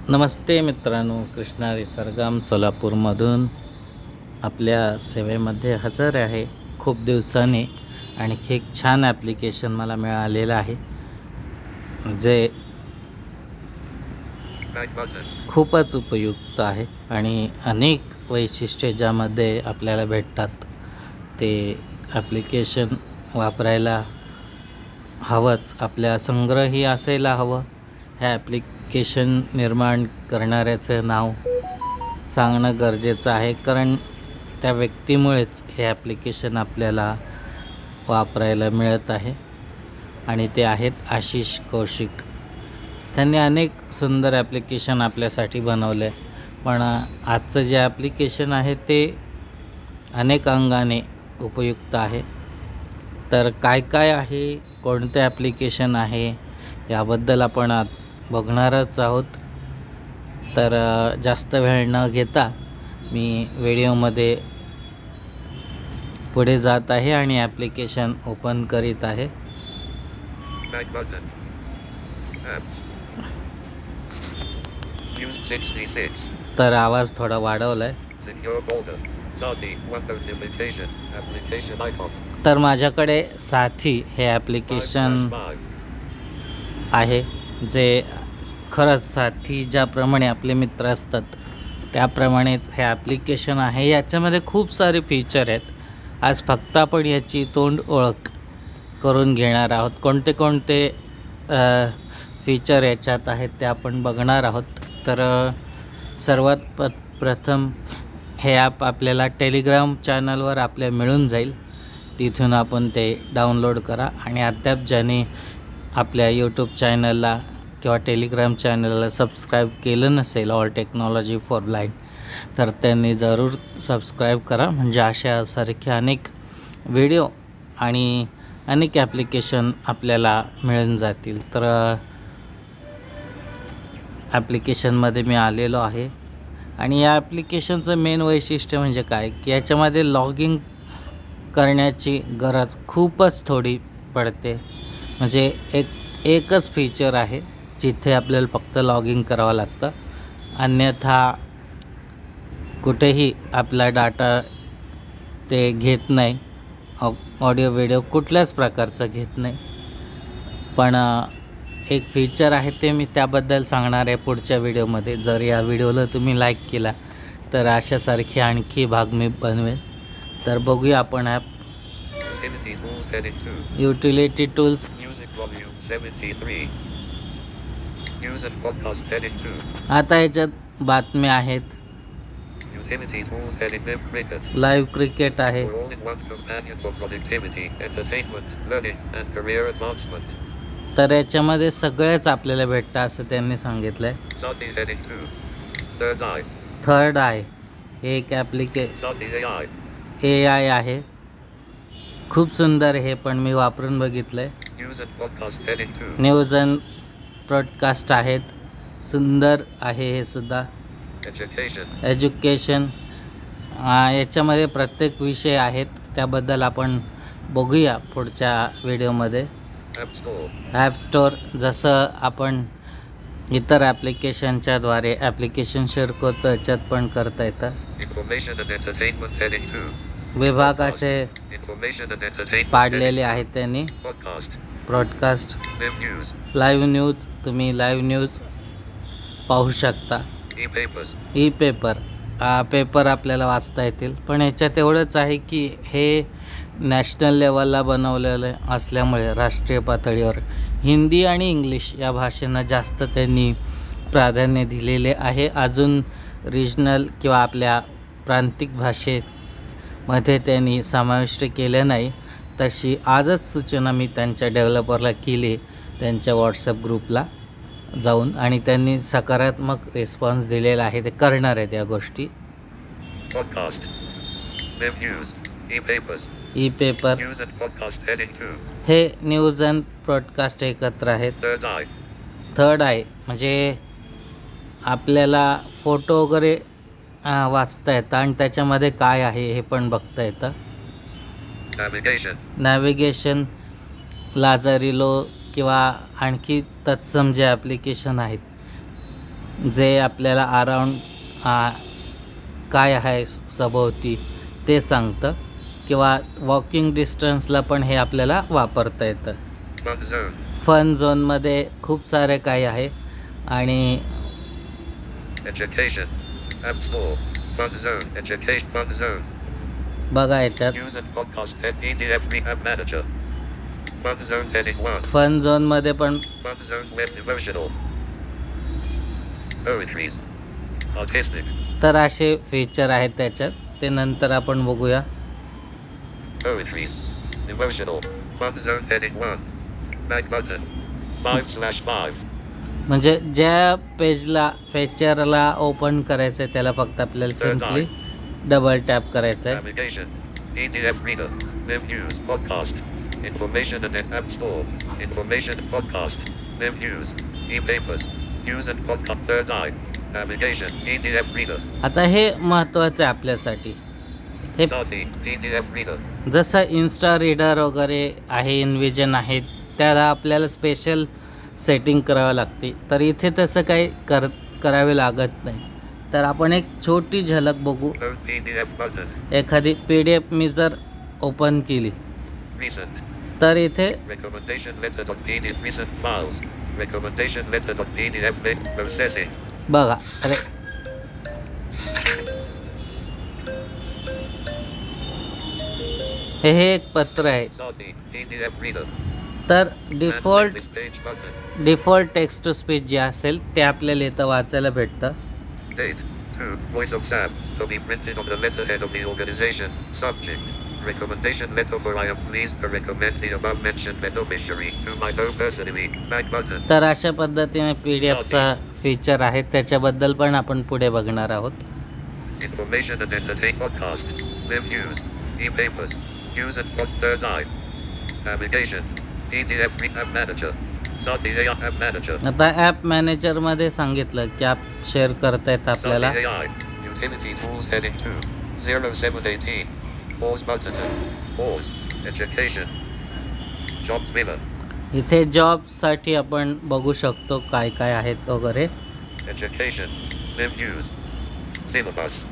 नमस्ते मित्रांनो, कृष्णा सरगम सोलापूरमधून आपल्या सेवेमध्ये हजर आहे. खूप दिवसांनी आणखी एक छान ॲप्लिकेशन मला मिळालेलं आहे, जे खूपच उपयुक्त आहे आणि अनेक वैशिष्ट्ये ज्यामध्ये आपल्याला भेटतात. ते ॲप्लिकेशन वापरायला हवंच, आपल्या संग्रही असायला हवं. ह्या ॲप्लिकेशन निर्माण करणाऱ्याचं नाव सांगणं गरजेचं आहे, कारण त्या व्यक्तीमुळेच हे ॲप्लिकेशन आपल्याला वापरायला मिळत आहे आणि ते आहेत आशिष कौशिक. त्यांनी अनेक सुंदर ॲप्लिकेशन आपल्यासाठी बनवले, पण आजचं जे ॲप्लिकेशन आहे ते अनेक अंगाने उपयुक्त आहे. तर काय काय आहे, कोणते ॲप्लिकेशन आहे, याबद्दल आपण आज बघणारच आहोत. तर जास्त वेळ न घेता मी व्हिडिओमध्ये पुढे जात आहे आणि ॲप्लिकेशन ओपन करीत आहे. तर आवाज थोडा वाढवला आहे. तर माझ्याकडे साथी हे ॲप्लिकेशन आहे, जे खरंच साथी ज्याप्रमाणे आपले मित्र असतात त्याप्रमाणेच हे ॲप्लिकेशन आहे. याच्यामध्ये खूप सारे फीचर आहेत. आज फक्त आपण याची तोंड ओळख करून घेणार आहोत. कोणते कोणते फीचर याच्यात आहेत ते आपण बघणार आहोत. तर सर्वात प्रथम हे ॲप आपल्याला टेलिग्राम चॅनलवर आपल्या मिळून जाईल. तिथून आपण ते डाउनलोड करा आणि अद्याप ज्याने आपल्या यूट्यूब चॅनलला किंवा टेलिग्राम चॅनलला सबस्क्राईब केलं नसेल, ऑल टेक्नॉलॉजी फॉर ब्लाइंड, तर त्यांनी जरूर सबस्क्राईब करा. म्हणजे अशासारखे अनेक व्हिडिओ आणि अनेक ॲप्लिकेशन आपल्याला मिळून जातील. तर ॲप्लिकेशनमध्ये मी आलेलो आहे आणि या ॲप्लिकेशनचं मेन वैशिष्ट्य म्हणजे काय, की याच्यामध्ये लॉगिंग करण्याची गरज खूपच थोडी पडते. म्हणजे एकच फीचर आहे जिथे आपल्याला फक्त लॉगिंग करावं लागतं. अन्यथा कुठेही आपला डाटा ते घेत नाही, ऑडिओ व्हिडिओ कुठल्याच प्रकारचं घेत नाही. पण एक फीचर आहे ते मी त्याबद्दल सांगणार आहे पुढच्या व्हिडिओमध्ये. जर या व्हिडिओला तुम्ही लाईक केला तर अशासारखे आणखी भाग मी बनवेन. तर बघूया आपण ॲप. Utility tools. आता याच्यात बातम्या आहेत, लाईव्ह क्रिकेट आहे, तर याच्यामध्ये सगळेच आपल्याला भेटतं असं त्यांनी सांगितलं आहे. थर्ड आय हे एक AI आहे. खूप सुंदर, हे पण मी वापरून बघितलं आहे. न्यूज अँड पॉडकास्ट आहेत, सुंदर आहे हे सुद्धा. एज्युकेशन, याच्यामध्ये प्रत्येक विषय आहेत, त्याबद्दल आपण बघूया पुढच्या व्हिडिओमध्ये. ॲप स्टोअर, जसं आपण इतर ॲप्लिकेशनच्या द्वारे ॲप्लिकेशन शेअर करतो याच्यात पण करता येतं. विभाग असे पाडलेले आहेत त्यांनी. ब्रॉडकास्ट, लाईव्ह न्यूज, तुम्ही लाईव्ह न्यूज पाहू शकता. ई पेपर, पेपर आपल्याला वाचता येतील. पण याच्यात एवढंच आहे की हे नॅशनल लेवलला बनवलेलं असल्यामुळे राष्ट्रीय पातळीवर हिंदी आणि इंग्लिश या भाषेंना जास्त त्यांनी प्राधान्य दिलेले आहे. अजून रिजनल किंवा आपल्या प्रांतिक भाषेमध्ये त्यांनी समाविष्ट केलं नाही. तशी आजच सूचना मी त्यांच्या डेव्हलपरला केली, त्यांच्या व्हॉट्सअप ग्रुपला जाऊन, आणि त्यांनी सकारात्मक रिस्पॉन्स दिलेला आहे. ते करणार आहेत या गोष्टी. ई पेपर, हे न्यूज अँड पॉडकास्ट एकत्र आहेत. थर्ड आय म्हणजे आपल्याला फोटो वगैरे वाचता येतं आणि त्याच्यामध्ये काय आहे हे पण बघता येतं. नॅव्हिगेशन, लाजारिलो किंवा आणखी तत्सम जे ॲप्लिकेशन आहेत जे आपल्याला अराउंड काय आहे सभोवती ते सांगतं, किंवा वॉकिंग डिस्टन्सला पण हे आपल्याला वापरता येतं. Fun zone. फन झोनमध्ये खूप सारे काही आहे आणि Education. App Store. Fun zone. Education. Fun zone. बघा याच्यात News and podcast and PDF App Manager. Fun zone heading 1. Fun झोनमध्ये पण Fun zone web devotional. Poetries. Artistic. तर असे फीचर आहेत त्याच्यात, ते नंतर आपण बघूया. Poetries. Devotional. Fun zone heading 1. Back button. 5/5. म्हणजे ज्या फीचरला ओपन करायचं आहे त्याला फक्त आपल्याला सिम्पली डबल टॅप करायचं आहे. Navigation. PDF Reader. Web News. Podcast. Information and App Store. Information Podcast. Web News. E-papers. News and Podcast. Third eye. Navigation. PDF Reader. आता हे महत्त्वाचं आहे आपल्यासाठी. हे Sati. PDF Reader. जसं इन्स्टा रीडर वगैरे आहे, इनविजन आहे, त्याला आपल्याला स्पेशल सेटिंग करावं लागते. तर इथे तसं काही करावे लागत नाही. तर आपण एक छोटी झलक बघू. Load PDF button. एखादी PDF मी जर ओपन केली Recent. तर इथे Recommendation letter.pdf. Recent files. Recommendation letter.pdf. Processing. बघा, अरे हे एक पत्र आहे. Sati. PDF Reader. तर Translate this page button. Default text to speech जे असेल ते आपल्याला इथं वाचायला भेटतं. Date. 2. Voice of Sam. To be printed on the letterhead of the organization. Subject. Recommendation letter for I am pleased to recommend the above mentioned beneficiary whom I know personally. Back button. तर अशा पद्धतीने PDFचा feature आहे, त्याच्याबद्दल पण आपण पुढे बघणार आहोत. Information and entertainment podcast. Live news. E-papers. News and third eye. Navigation. PDF App Manager. Sati AI App Manager. आता ॲप मॅनेजरमध्ये सांगितलं की ॲप शेअर करता येतं आपल्याला. Sati AI. Utility tools heading 2. 0718. Pause button. Pause. Education. Jobs Miller. इथे जॉबसाठी आपण बघू शकतो काय काय आहेत वगैरे. Education. Live news. Syllabus.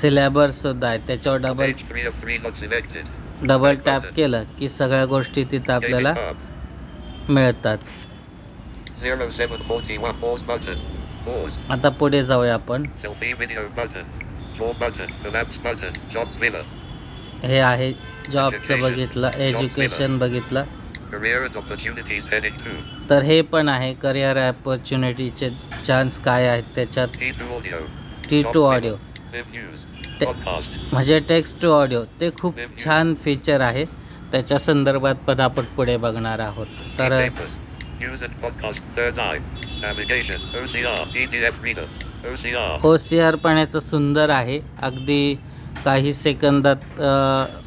सिलेबससुद्धा आहे, त्याच्यावर Page 3 of 3 not selected. Double tap केलं की सगळ्या गोष्टी तिथं आपल्याला Gaming hub. मिळतात. 0741. Pause button. Pause. आता पुढे जाऊया आपण. Selfie video button. Home button. Collapse button. Jobs Miller. हे आहे जॉबचं बघितलं, एज्युकेशन बघितलं. Career and opportunities heading 2. तर हे पण आहे करिअर ऑपॉर्च्युनिटीचे चान्स काय आहेत त्याच्यात. T2 audio. T2 audio Live news. Te- Podcast. म्हणजे टेक्स्ट टू ऑडिओ, ते खूप छान फीचर आहे. त्याच्या संदर्भात पण आपण पुढे बघणार आहोत. तर E-papers. News and podcast. Third eye. Navigation. OCR. PDF Reader. OCR. OCR पण याचं सुंदर आहे, अगदी काही सेकंदात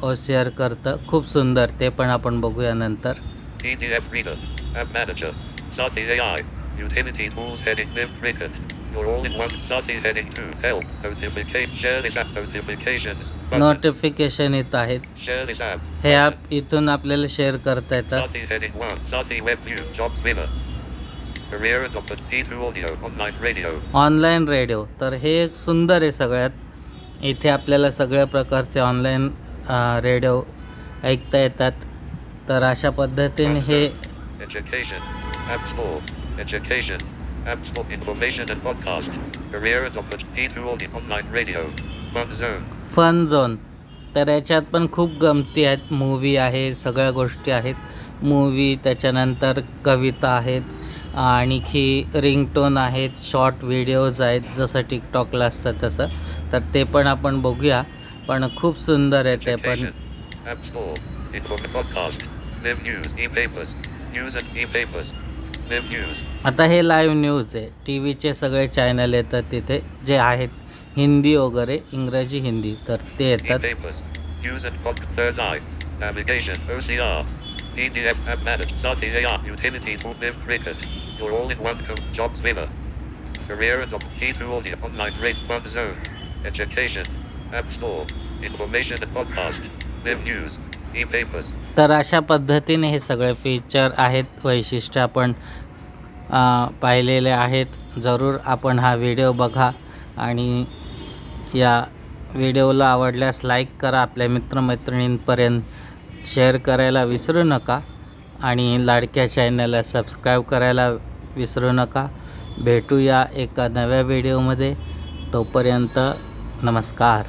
OCR करतं, खूप सुंदर. ते पण आपण बघूया नंतर. PDF Reader. App Manager. Sati AI. Utility tools heading Live Cricket. You're all in one. Sati heading 2. Help. Notification. Share this app. Notifications. Button. Notification येत आहेत. Share this app. हे ॲप इथून आपल्याला शेअर करता येतं. Sati heading 1. Sati web view. Jobs Miller. Career and T2 audio. Online radio. Online radio, तर हे एक सुंदर आहे सगळ्यात. इथे आपल्याला सगळ्या प्रकारचे ऑनलाईन रेडिओ ऐकता येतात. तर अशा पद्धतीने हे Education. App Store. Education. App Store. Information and podcast. Career and T2 audio. Online radio. Fun zone. Fun zone, तर याच्यात पण खूप गमती आहेत. मूवी आहे, सगळ्या गोष्टी आहेत. मूवी, त्याच्यानंतर कविता आहेत, आणखी रिंगटोन आहेत, शॉर्ट व्हिडिओज आहेत, जसं टिकटॉकला असतं तसं. तर ते पण आपण बघूया, पण खूप सुंदर आहे ते पण. Education. App Store. Information podcast. Live news. E-papers. News and e-papers. Live news. आता हे लाईव्ह न्यूज आहे, टी व्हीचे सगळे चॅनल येतात तिथे जे आहेत, हिंदी वगैरे, इंग्रजी हिंदी, तर ते येतात. E-papers. News and podcast. Third eye. Navigation. OCR. PDF App Manager. Sati AI. Utility tool. Live Cricket. You're all in one. Jobs Miller. Career and T2 audio. Online rate. Fun zone. Education. App Store. Information and podcast. Live news. E-papers. तर अशा पद्धतीने हे सगळे feature आहेत, वैशिष्ट्य आपण पाहिलेले आहेत. जरूर आपण हा व्हिडिओ बघा आणि या व्हिडिओला आवडल्यास लाईक करा, आपल्या मित्रमैत्रिणींपर्यंत शेअर करायला विसरू नका आणि लाडक्या चॅनलला सबस्क्राईब करायला विसरू नका. भेटूया एका नव्या व्हिडिओमध्ये. तोपर्यंत नमस्कार.